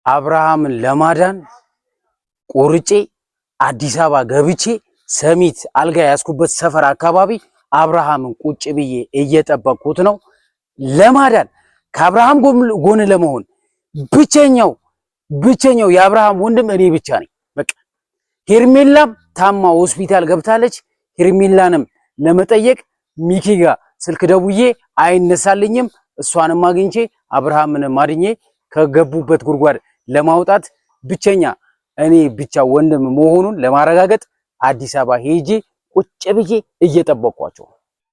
አብርሃምን ለማዳን ቆርጬ አዲስ አበባ ገብቼ ሰሚት አልጋ ያስኩበት ሰፈር አካባቢ አብርሃምን ቁጭ ብዬ እየጠበቅኩት ነው። ለማዳን ከአብርሃም ጎን ለመሆን ብቸኛው የአብርሃም ወንድም እኔ ብቻ ነኝ። በቃ ሄርሜላም ታማ ሆስፒታል ገብታለች። ሄርሜላንም ለመጠየቅ ሚኪ ጋር ስልክ ደውዬ አይነሳልኝም። እሷንም አግኝቼ አብርሃምንም አድኜ ከገቡበት ጉድጓድ ለማውጣት ብቸኛ እኔ ብቻ ወንድም መሆኑን ለማረጋገጥ አዲስ አበባ ሄጄ ቁጭ ብዬ እየጠበቅኳቸው።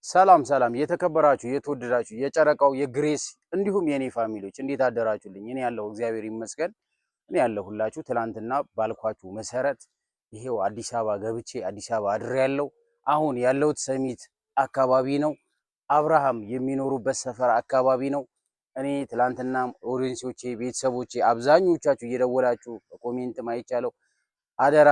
ሰላም የተከበራችሁ የተወደዳችሁ የጨረቃው የግሬስ እንዲሁም የኔ ፋሚሊዎች እንዴት አደራችሁልኝ? እኔ ያለው እግዚአብሔር ይመስገን። እኔ ያለሁላችሁ ትላንትና ባልኳችሁ መሰረት ይሄው አዲስ አበባ ገብቼ አዲስ አበባ አድሬያለሁ። አሁን ያለሁት ሰሚት አካባቢ ነው። አብርሃም የሚኖሩበት ሰፈር አካባቢ ነው። እኔ ትላንትና ኦዲየንሶቼ ቤተሰቦቼ አብዛኞቻችሁ እየደወላችሁ በኮሜንት ማይቻለው አደራ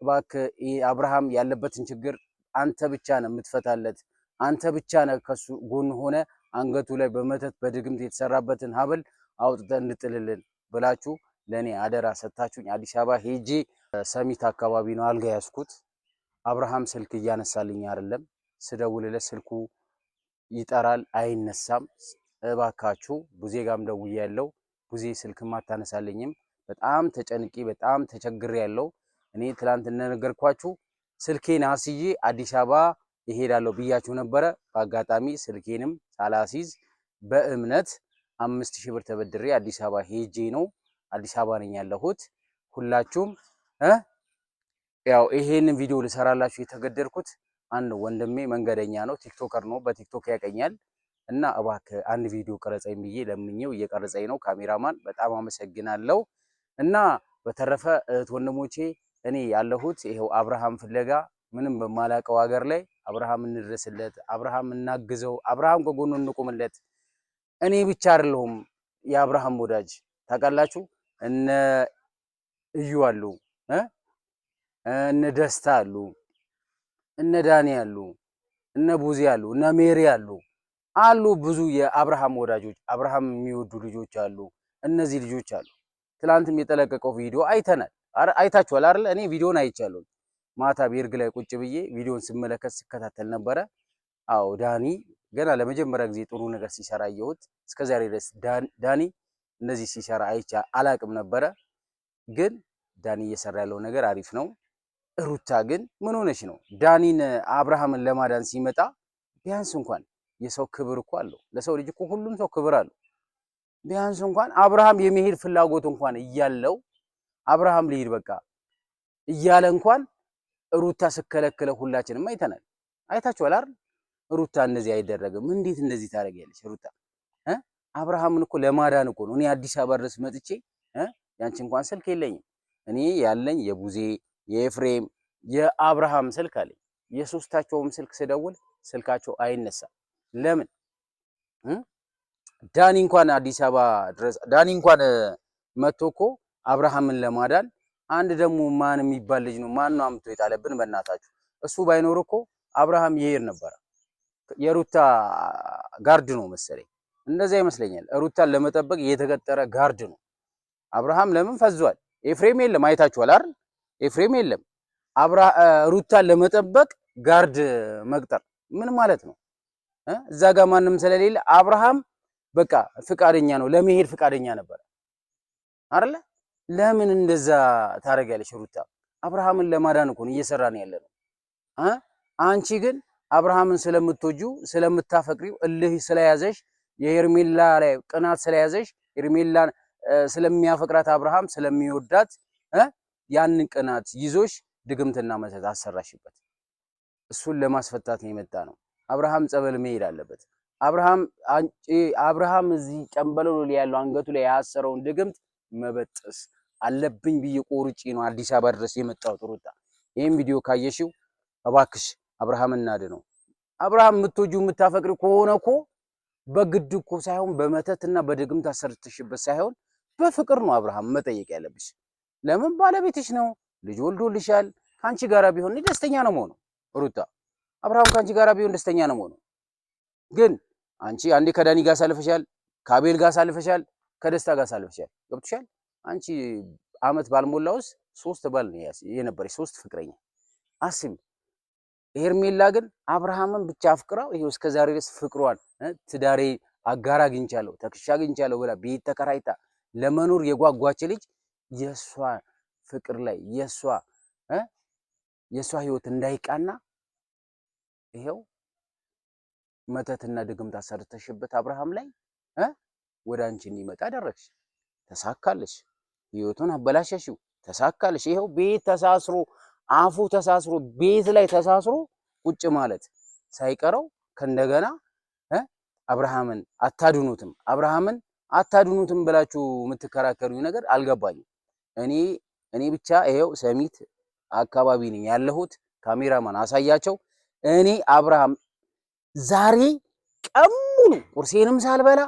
እባክህ አብርሃም ያለበትን ችግር አንተ ብቻ ነህ የምትፈታለት፣ አንተ ብቻ ነህ ከሱ ጎን ሆነ አንገቱ ላይ በመተት በድግምት የተሰራበትን ሀብል አውጥተህ እንድጥልልን ብላችሁ ለኔ አደራ ሰጣችሁኝ። አዲስ አበባ ሄጄ ሰሚት አካባቢ ነው አልጋ ያስኩት። አብርሃም ስልክ እያነሳልኝ አይደለም። ስደውልለት ስልኩ ይጠራል አይነሳም። እባካችሁ ቡዜ ጋም ደውያለሁ። ቡዜ ስልክም አታነሳልኝም። በጣም ተጨንቄ በጣም ተቸግሬ ያለው እኔ ትላንት እንደነገርኳችሁ ስልኬን አስዬ አዲስ አበባ ይሄዳለሁ ብያችሁ ነበረ። በአጋጣሚ ስልኬንም ሳላሲዝ በእምነት 5000 ብር ተበድሬ አዲስ አበባ ሄጄ ነው። አዲስ አበባ ነኝ ያለሁት። ሁላችሁም ያው ይሄንን ቪዲዮ ልሰራላችሁ የተገደድኩት አንድ ወንድሜ መንገደኛ ነው፣ ቲክቶከር ነው፣ በቲክቶክ ያቀኛል እና እባክህ አንድ ቪዲዮ ቀረጸኝ ብዬ ለምኜው እየቀረጸኝ ነው ካሜራማን። በጣም አመሰግናለሁ። እና በተረፈ እህት ወንድሞቼ እኔ ያለሁት ይሄው አብርሃም ፍለጋ ምንም በማላቀው ሀገር ላይ አብርሃም እንድረስለት፣ አብርሃም እናግዘው፣ አብርሃም ከጎኑ እንቁምለት። እኔ ብቻ አይደለሁም የአብርሃም ወዳጅ ታውቃላችሁ። እነ እዩ አሉ፣ እነ ደስታ አሉ፣ እነ ዳኒ አሉ፣ እነ ቡዜ አሉ፣ እነ ሜሪ አሉ ብዙ የአብርሃም ወዳጆች አብርሃም የሚወዱ ልጆች አሉ። እነዚህ ልጆች አሉ። ትላንትም የተለቀቀው ቪዲዮ አይተናል። አይታችኋል አይደል? እኔ ቪዲዮን አይቻለሁ። ማታ ቤርግ ላይ ቁጭ ብዬ ቪዲዮን ስመለከት ስከታተል ነበረ። አዎ ዳኒ ገና ለመጀመሪያ ጊዜ ጥሩ ነገር ሲሰራ አየሁት። እስከዛሬ ድረስ ዳኒ እንደዚህ ሲሰራ አይቻ አላቅም ነበረ። ግን ዳኒ እየሰራ ያለው ነገር አሪፍ ነው። ሩታ ግን ምን ሆነች ነው? ዳኒን አብርሃምን ለማዳን ሲመጣ ቢያንስ እንኳን የሰው ክብር እኮ አለው። ለሰው ልጅ እኮ ሁሉም ሰው ክብር አለው። ቢያንስ እንኳን አብርሃም የመሄድ ፍላጎት እንኳን እያለው አብርሃም ልሂድ በቃ እያለ እንኳን ሩታ ስከለክለው ሁላችንም አይተናል። አይታችኋል አይደል? ሩታ እንደዚህ አይደረግም። እንዴት እንደዚህ ታደርጊያለሽ ሩታ? አብርሃምን እኮ ለማዳን እኮ ነው። እኔ አዲስ አበባ ድረስ መጥቼ ያንቺ እንኳን ስልክ የለኝም። እኔ ያለኝ የቡዜ የኤፍሬም የአብርሃም ስልክ አለኝ። የሶስታቸውም ስልክ ስደውል ስልካቸው አይነሳም። ለምን? ዳኒ እንኳን አዲስ አበባ ድረስ ዳኒ እንኳን መጥቶ እኮ አብርሃምን ለማዳን አንድ ደግሞ ማን የሚባል ልጅ ነው ማን ነው አምጥቶ የጣለብን? በእናታችሁ እሱ ባይኖር እኮ አብርሃም ይሄድ ነበር። የሩታ ጋርድ ነው መሰለኝ፣ እንደዛ ይመስለኛል። ሩታን ለመጠበቅ የተቀጠረ ጋርድ ነው አብርሃም። ለምን ፈዟል? ኤፍሬም የለም፣ አይታችኋል አይደል? ኤፍሬም የለም። ሩታን ለመጠበቅ ጋርድ መቅጠር ምን ማለት ነው? እዛ ጋር ማንም ስለሌለ አብርሃም በቃ ፍቃደኛ ነው ለመሄድ ፍቃደኛ ነበር አይደለ? ለምን እንደዛ ታደርጊያለሽ ሩታ? አብርሃምን ለማዳን እኮ ነው እየሰራን ያለ ነው። አንቺ ግን አብርሃምን ስለምትወጂው ስለምታፈቅሪው እልህ ስለያዘሽ የሄርሜላ ላይ ቅናት ስለያዘሽ ሄርሜላን ስለሚያፈቅራት አብርሃም ስለሚወዳት ያንን ቅናት ይዞሽ ድግምትና መተት አሰራሽበት። እሱን ለማስፈታት ነው የመጣ ነው። አብርሃም ጸበል መሄድ አለበት። አብርሃም እዚህ ጨምበለው ላይ ያለው አንገቱ ላይ ያሰረውን ድግምት መበጠስ አለብኝ ብዬ ቆርጬ ነው አዲስ አበባ ድረስ የመጣው። ሩታ ይሄን ቪዲዮ ካየሽው እባክሽ አብርሃም እናድነው። አብርሃም የምትወጂው የምታፈቅሪው ከሆነ እኮ በግድ እኮ ሳይሆን በመተትና በድግምት አሰርተሽበት ሳይሆን በፍቅር ነው አብርሃም መጠየቅ ያለብሽ። ለምን? ባለቤትሽ ነው፣ ልጅ ወልዶልሻል። ካንቺ ጋራ ቢሆን ደስተኛ ነው መሆኑ ሩታ። አብርሃም ካንቺ ጋራ ቢሆን ደስተኛ ነው መሆኑ። ግን አንቺ አንዴ ከዳኒ ጋር ሳልፈሻል፣ ከአቤል ጋር ሳልፈሻል፣ ከደስታ ጋር ሳልፈሻል። ገብቶሻል? አንቺ አመት ባልሞላውስ 3 ባል ነው የነበረች 3 ፍቅረኛ አስቢ። ሄርሜላ ግን አብርሃምን ብቻ አፍቅራው ይሄው እስከዛሬ ድረስ ፍቅሯን ትዳሬ አጋር አግኝቻለሁ ተክሻ አግኝቻለሁ ብላ ቤት ተከራይታ ለመኖር የጓጓች ልጅ የሷ ፍቅር ላይ የሷ ህይወት እንዳይቃና ይሄው መተትና ድግምት አሰርተሽበት አብርሃም ላይ ወደ አንቺ እንዲመጣ አደረግሽ። ተሳካልሽ። ህይወቱን አበላሸሽው። ተሳካልሽ። ይሄው ቤት ተሳስሮ አፉ ተሳስሮ ቤት ላይ ተሳስሮ ቁጭ ማለት ሳይቀረው ከእንደገና አብርሃምን አታድኑትም ብላችሁ የምትከራከሩኝ ነገር አልገባኝም። እኔ ብቻ ይሄው ሰሚት አካባቢ ነኝ ያለሁት። ካሜራማን አሳያቸው። እኔ አብርሃም ዛሬ ቀን ሙሉ ቁርሴንም ሳልበላ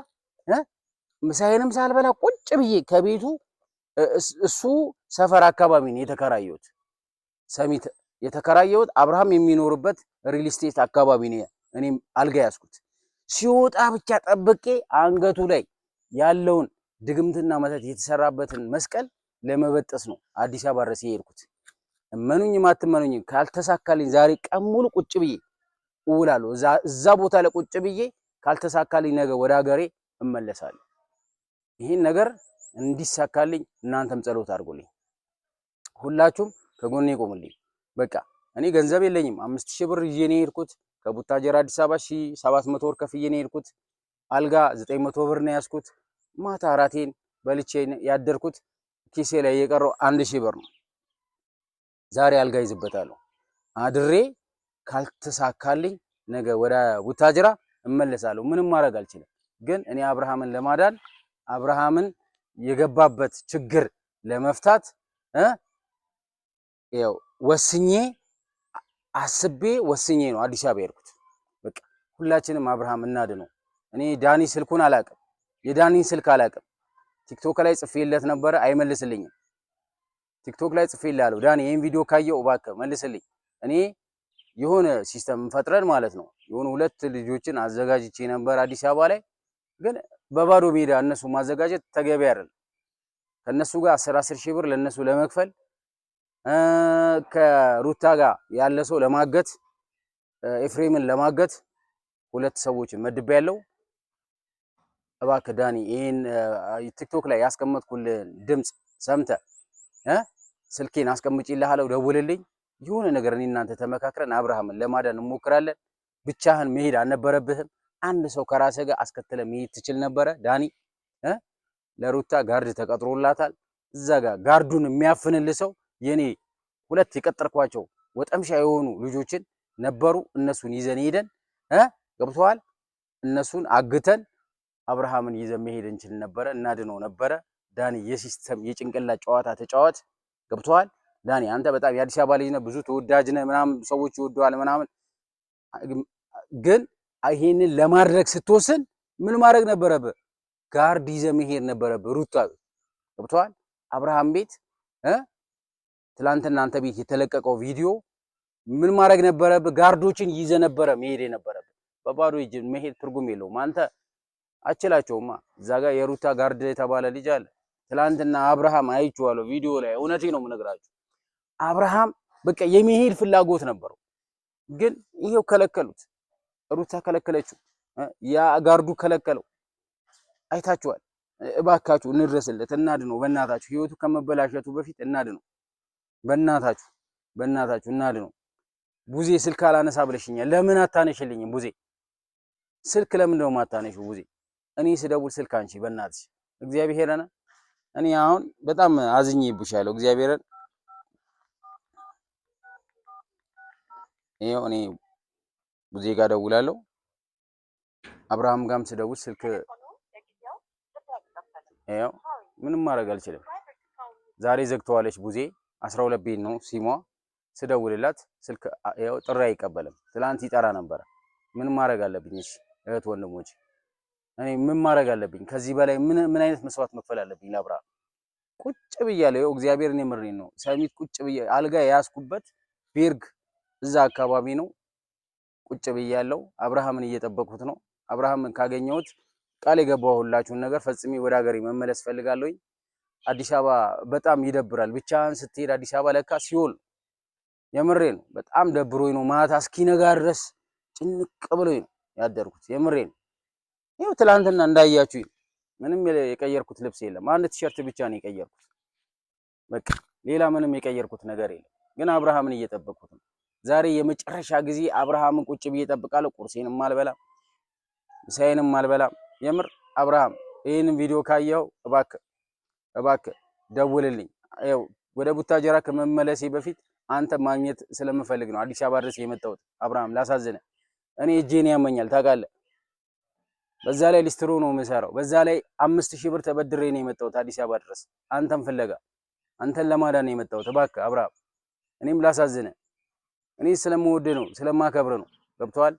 ምሳዬንም ሳልበላ ቁጭ ብዬ ከቤቱ እሱ ሰፈር አካባቢ ነው የተከራየሁት። ሰሚት የተከራየሁት አብርሃም የሚኖርበት ሪል ስቴት አካባቢ ነው። እኔም አልጋ ያዝኩት። ሲወጣ ብቻ ጠብቄ አንገቱ ላይ ያለውን ድግምትና መተት የተሰራበትን መስቀል ለመበጠስ ነው አዲስ አበባ ድረስ የሄድኩት። እመኑኝም አትመኑኝም ካልተሳካልኝ ዛሬ ቀን ሙሉ ቁጭ ብዬ እውላለሁ። እዛ ቦታ ላይ ቁጭ ብዬ ካልተሳካልኝ ነገ ወደ ሀገሬ እመለሳለሁ። ይህን ነገር እንዲሳካልኝ እናንተም ጸሎት አድርጉልኝ። ሁላችሁም ከጎኔ ቆሙልኝ። በቃ እኔ ገንዘብ የለኝም። 5000 ብር ይዤ ነው የሄድኩት። ከቡታጀራ አዲስ አበባ 1700 ብር ከፍዬ ነው የሄድኩት። አልጋ 900 ብር ነው ያዝኩት። ማታ አራቴን በልቼ ያደርኩት። ኪሴ ላይ የቀረው 1000 ብር ነው። ዛሬ አልጋ ይዝበታለሁ። አድሬ ካልተሳካልኝ ነገ ወደ ቡታጀራ እመለሳለሁ። ምንም ማድረግ አልችልም። ግን እኔ አብርሃምን ለማዳን አብርሃምን የገባበት ችግር ለመፍታት ያው ወስኜ ነው አዲስ አበባ የሄድኩት። በቃ ሁላችንም አብርሃም እናድነው። እኔ ዳኒ ስልኩን አላውቅም፣ የዳኒን ስልክ አላውቅም። ቲክቶክ ላይ ጽፌለት ነበረ፣ አይመልስልኝም። ቲክቶክ ላይ ጽፌልሃለሁ ዳኒ ይሄን ቪዲዮ ካየው እባክህ መልስልኝ። እኔ የሆነ ሲስተም ፈጥረን ማለት ነው የሆነ 2 ልጆችን አዘጋጅቼ ነበር አዲስ አበባ ላይ። ግን በባዶ ሜዳ እነሱ ማዘጋጀት ተገቢ አይደለም። ከነሱ ጋር 10 ሺህ ብር ለነሱ ለመክፈል ከሩታ ጋር ያለ ሰው ለማገት ኤፍሬምን ለማገት 2 ሰዎችን መድቤያለሁ። እባክህ ዳኒ ይሄን ቲክቶክ ላይ ያስቀመጥኩልን ድምጽ ሰምተህ ስልኬን አስቀምጪልሃለሁ፣ ደውልልኝ። የሆነ ነገር እኔ እናንተ ተመካክረን አብርሃምን ለማዳን እንሞክራለን። ብቻህን መሄድ አልነበረብህም። አንድ ሰው ከራስህ ጋር አስከትለ መሄድ ትችል ነበረ ዳኒ። ለሩታ ጋርድ ተቀጥሮላታል። እዛ ጋር ጋርዱን የሚያፍንልህ ሰው የኔ 2 የቀጠርኳቸው ወጠምሻ የሆኑ ልጆችን ነበሩ። እነሱን ይዘን ሄደን ገብቶሃል። እነሱን አግተን አብርሃምን ይዘን መሄድ እንችል ነበረ፣ እናድነው ነበረ። ዳኒ የሲስተም የጭንቅላት ጨዋታ ተጫዋት። ገብቶሃል ዳኒ። አንተ በጣም የአዲስ አበባ ልጅ ነህ፣ ብዙ ተወዳጅ ነህ፣ ምናምን ሰዎች ይወደዋል ምናምን። ግን ይሄንን ለማድረግ ስትወስን ምን ማድረግ ነበረብህ? ጋርድ ይዘህ መሄድ ነበረብህ። ሩታ ገብቶሃል። አብርሃም ቤት ትላንትና አንተ ቤት የተለቀቀው ቪዲዮ ምን ማድረግ ነበረብህ? ጋርዶችን ይዘህ ነበረ መሄድ የነበረብህ። በባዶ እጅ መሄድ ትርጉም የለውም። አንተ አችላቸውማ። እዛ ጋር የሩታ ጋርድ የተባለ ልጅ አለ። ትላንትና አብርሃም አይቼዋለሁ ቪዲዮ ላይ። እውነቴ ነው የምነግራችሁ። አብርሃም በቃ የመሄድ ፍላጎት ነበረው፣ ግን ይሄው ከለከሉት። ሩታ ከለከለችው፣ ያ ጋርዱ ከለከለው። አይታችኋል። እባካችሁ እንድረስለት፣ እናድነው። በእናታችሁ ህይወቱ ከመበላሸቱ በፊት እናድነው። በእናታችሁ እናድነው። ቡዜ ስልክ አላነሳ ብለሽኛል። ለምን አታነሽልኝም ቡዜ? ስልክ ለምን ነው የማታነሺው ቡዜ? እኔ ስደውል ስልክ አንቺ በእናትሽ እግዚአብሔርን። እኔ አሁን በጣም አዝኜብሻለሁ እግዚአብሔርን። ይሄው እኔ ቡዜ ጋር ደውላለሁ። አብርሃም ጋርም ስደውል ስልክ ይሄው ምንም ማድረግ አልችልም። ዛሬ ዘግተዋለች ቡዜ። 12 ቤት ነው ሲሟ። ስደውልላት ስልክ ይሄው ጥሪ አይቀበልም። ትላንት ይጠራ ነበር። ምን ማድረግ አለብኝ? እሺ እህት ወንድሞች፣ እኔ ምን ማድረግ አለብኝ? ከዚህ በላይ ምን አይነት መስዋዕት መክፈል አለብኝ ለአብርሃም? ቁጭ ብያለሁ። ይሄው እግዚአብሔርን የምሬን ነው። ሰሚት ቁጭ ብዬ አልጋ የያዝኩበት ቤርግ እዛ አካባቢ ነው ቁጭ ብያለሁ። አብርሃምን እየጠበኩት ነው። አብርሃምን ካገኘሁት ቃል የገባሁላችሁን ነገር ፈጽሜ ወደ ሀገሬ መመለስ ፈልጋለሁኝ። አዲስ አበባ በጣም ይደብራል። ብቻህን ስትሄድ አዲስ አበባ ለካ ሲኦል። የምሬ ነው። በጣም ደብሮኝ ነው ማታ እስኪነጋ ድረስ ጭንቅ ብሎኝ ነው ያደርኩት። የምሬ ነው። ይኸው ትላንትና እንዳያችሁኝ ምንም የቀየርኩት ልብስ የለም። አንድ ቲሸርት ብቻ ነው የቀየርኩት። በቃ ሌላ ምንም የቀየርኩት ነገር የለም። ግን አብርሃምን እየጠበቅኩት ነው። ዛሬ የመጨረሻ ጊዜ አብርሃምን ቁጭ ብዬ እጠብቃለሁ። ቁርሴንም አልበላም፣ ምሳዬንም አልበላም። የምር አብርሃም ይህንን ቪዲዮ ካየኸው እባክህ ደውልልኝ። ይኸው ወደ ቡታጀራ ከመመለሴ በፊት አንተ ማግኘት ስለምፈልግ ነው አዲስ አበባ ድረስ የመጣሁት። አብርሃም ላሳዝነ፣ እኔ እጄን ያመኛል ታውቃለህ። በዛ ላይ ሊስትሮ ነው የምሰራው። በዛ ላይ 5000 ብር ተበድሬ ነው የመጣሁት አዲስ አበባ ድረስ አንተን ፍለጋ፣ አንተን ለማዳን ነው የመጣሁት። እባክህ አብርሃም እኔም ላሳዝነ፣ እኔ ስለምወድ ነው ስለማከብር ነው። ገብቶሃል?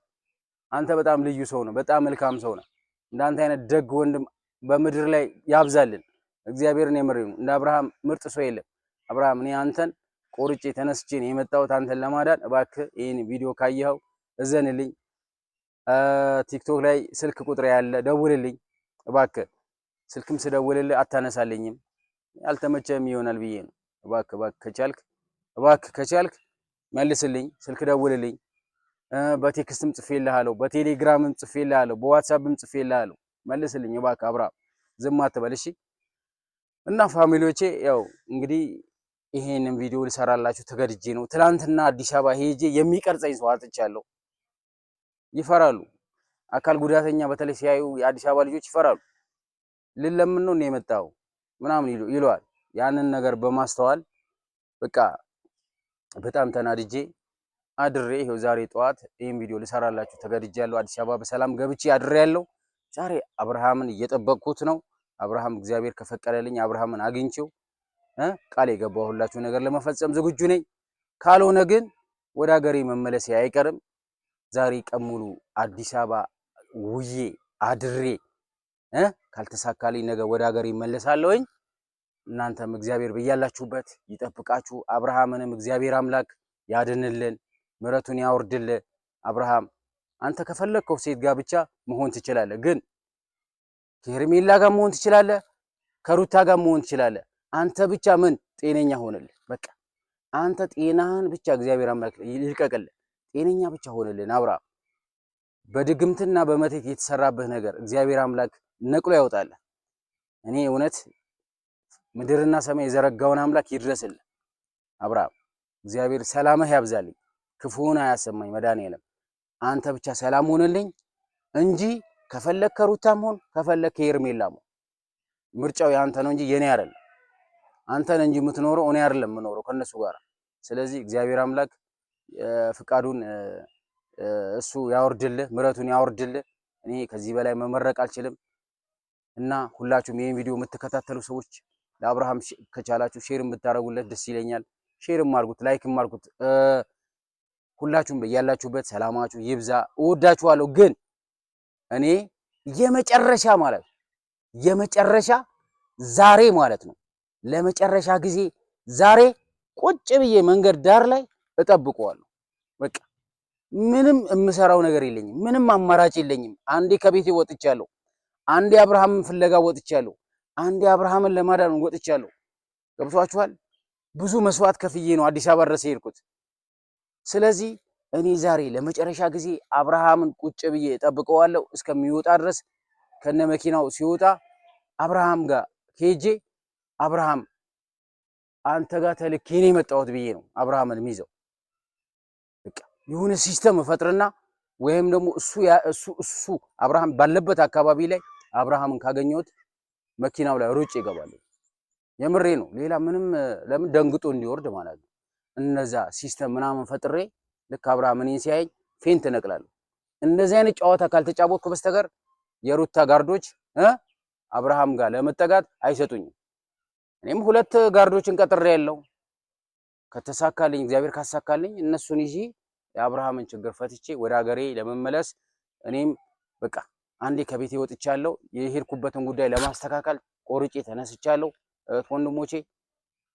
አንተ በጣም ልዩ ሰው ነው፣ በጣም መልካም ሰው ነው። እንዳንተ አይነት ደግ ወንድም በምድር ላይ ያብዛልን እግዚአብሔርን። የምሬን ነው። እንደ አብርሃም ምርጥ ሰው የለም። አብርሃም እኔ አንተን ቆርጬ ተነስቼ ነው የመጣሁት አንተን ለማዳን። እባክህ ይሄን ቪዲዮ ካየኸው እዘንልኝ። ቲክቶክ ላይ ስልክ ቁጥር ያለ ደውልልኝ እባክህ። ስልክም ስደውልልህ አታነሳልኝም፣ ያልተመቸህም ይሆናል ብዬ ነው። እባክህ ከቻልክ መልስልኝ፣ ስልክ ደውልልኝ። በቴክስትም ጽፌልሃለሁ፣ በቴሌግራምም ጽፌልሃለሁ፣ በዋትስአፕም ጽፌልሃለሁ። መልስልኝ እባክህ አብርሃም፣ ዝም አትበል እሺ። እና ፋሚሊዎቼ ያው እንግዲህ ይሄንን ቪዲዮ ልሰራላችሁ ተገድጄ ነው። ትናንትና አዲስ አበባ ሄጄ የሚቀርጸኝ ሰው አጥቻለሁ። ይፈራሉ። አካል ጉዳተኛ በተለይ ሲያዩ የአዲስ አበባ ልጆች ይፈራሉ። ልለምን ነው የመጣው ምናምን ይለዋል። ያንን ነገር በማስተዋል በቃ በጣም ተናድጄ አድሬ ይሄው ዛሬ ጠዋት ይሄን ቪዲዮ ልሰራላችሁ ተገድጃለሁ። አዲስ አበባ በሰላም ገብቼ አድሬያለሁ። ዛሬ አብርሃምን እየጠበቅኩት ነው። አብርሃም እግዚአብሔር ከፈቀደልኝ አብርሃምን አግኝቼው ቃል የገባሁላችሁ ነገር ለመፈጸም ዝግጁ ነኝ። ካልሆነ ግን ወደ ሀገሬ መመለሴ አይቀርም። ዛሬ ቀን ሙሉ አዲስ አበባ ውዬ አድሬ ካልተሳካልኝ ነገ ወደ ሀገሬ እመለሳለሁኝ። እናንተም እግዚአብሔር በያላችሁበት ይጠብቃችሁ። አብርሃምንም እግዚአብሔር አምላክ ያድንልን፣ ምሕረቱን ያወርድልን። አብርሃም አንተ ከፈለግከው ሴት ጋር ብቻ መሆን ትችላለህ። ግን ከሄርሜላ ጋር መሆን ትችላለህ፣ ከሩታ ጋር መሆን ትችላለህ። አንተ ብቻ ምን ጤነኛ ሆነልህ። በቃ አንተ ጤናህን ብቻ እግዚአብሔር አምላክ ይልቀቅልህ። ጤነኛ ብቻ ሆነልን አብርሃም። በድግምትና በመተት የተሰራብህ ነገር እግዚአብሔር አምላክ ነቅሎ ያውጣልህ። እኔ እውነት ምድርና ሰማይ የዘረጋውን አምላክ ይድረስልህ አብርሃም። እግዚአብሔር ሰላምህ ያብዛልኝ፣ ክፉውን አያሰማኝ መድኃኒዓለም። አንተ ብቻ ሰላም ሆነልኝ እንጂ ከፈለክ ከሩታም ሆን ከፈለክ ከሄርሜላም ሆን ምርጫው ያንተ ነው እንጂ የኔ አይደለም። አንተ ነህ እንጂ የምትኖረው እኔ አይደለም የምኖረው ከነሱ ጋር። ስለዚህ እግዚአብሔር አምላክ ፍቃዱን እሱ ያወርድልህ፣ ምሕረቱን ያወርድልህ። እኔ ከዚህ በላይ መመረቅ አልችልም እና ሁላችሁም ይሄን ቪዲዮ የምትከታተሉ ሰዎች ለአብርሃም ከቻላችሁ ሼር ብታረጉለት ደስ ይለኛል። ሼርም አድርጉት፣ ላይክም አድርጉት። ሁላችሁም በያላችሁበት ሰላማችሁ ይብዛ። እወዳችኋለሁ። ግን እኔ የመጨረሻ ማለት ነው የመጨረሻ ዛሬ ማለት ነው ለመጨረሻ ጊዜ ዛሬ ቁጭ ብዬ መንገድ ዳር ላይ እጠብቀዋለሁ። በቃ ምንም የምሰራው ነገር የለኝም፣ ምንም አማራጭ የለኝም። አንዴ ከቤቴ ወጥቻለሁ፣ አንዴ አብርሃምን ፍለጋ ወጥቻለሁ፣ አንዴ አብርሃምን ለማዳን ወጥቻለሁ። ገብቷችኋል? ብዙ መስዋዕት ከፍዬ ነው አዲስ አበባ ድረስ የሄድኩት። ስለዚህ እኔ ዛሬ ለመጨረሻ ጊዜ አብርሃምን ቁጭ ብዬ እጠብቀዋለሁ እስከሚወጣ ድረስ። ከነ መኪናው ሲወጣ አብርሃም ጋር ሄጄ አብርሃም አንተ ጋር ተልኬ ነው የመጣሁት ብዬ ነው አብርሃምን የሚይዘው። በቃ የሆነ ሲስተም እፈጥርና ወይም ደግሞ እሱ አብርሃም ባለበት አካባቢ ላይ አብርሃምን ካገኘሁት መኪናው ላይ ሩጭ ይገባል። የምሬ ነው። ሌላ ምንም ለምን ደንግጦ እንዲወርድ ማለት ነው። እነዛ ሲስተም ምናምን ፈጥሬ ልክ አብርሃም እኔን ሲያየኝ ፌንት እነቅላለሁ። እንደዚህ አይነት ጨዋታ ካልተጫወትኩ በስተቀር የሩታ ጋርዶች አብርሃም ጋር ለመጠጋት አይሰጡኝም። እኔም 2 ጋርዶችን ቀጥሬ ያለው ከተሳካልኝ እግዚአብሔር ካሳካልኝ እነሱን ይዤ የአብርሃምን ችግር ፈትቼ ወደ ሀገሬ ለመመለስ እኔም በቃ አንዴ ከቤቴ ወጥቻለሁ። የሄድኩበትን ጉዳይ ለማስተካከል ቆርጬ ተነስቻለሁ። ወንድሞቼ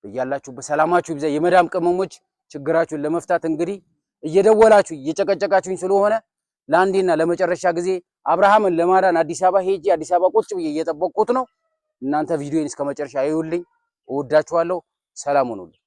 በያላችሁበት ሰላማችሁ ይብዛ። የመዳም ቅመሞች ችግራችሁን ለመፍታት እንግዲህ እየደወላችሁ እየጨቀጨቃችሁኝ ስለሆነ ለአንዴና ለመጨረሻ ጊዜ አብርሃምን ለማዳን አዲስ አበባ ሄጄ አዲስ አበባ ቁጭ ብዬ እየጠበቅኩት ነው። እናንተ ቪዲዮን እስከ መጨረሻ ይዩልኝ። እወዳችኋለሁ። ሰላም ሁኑልኝ።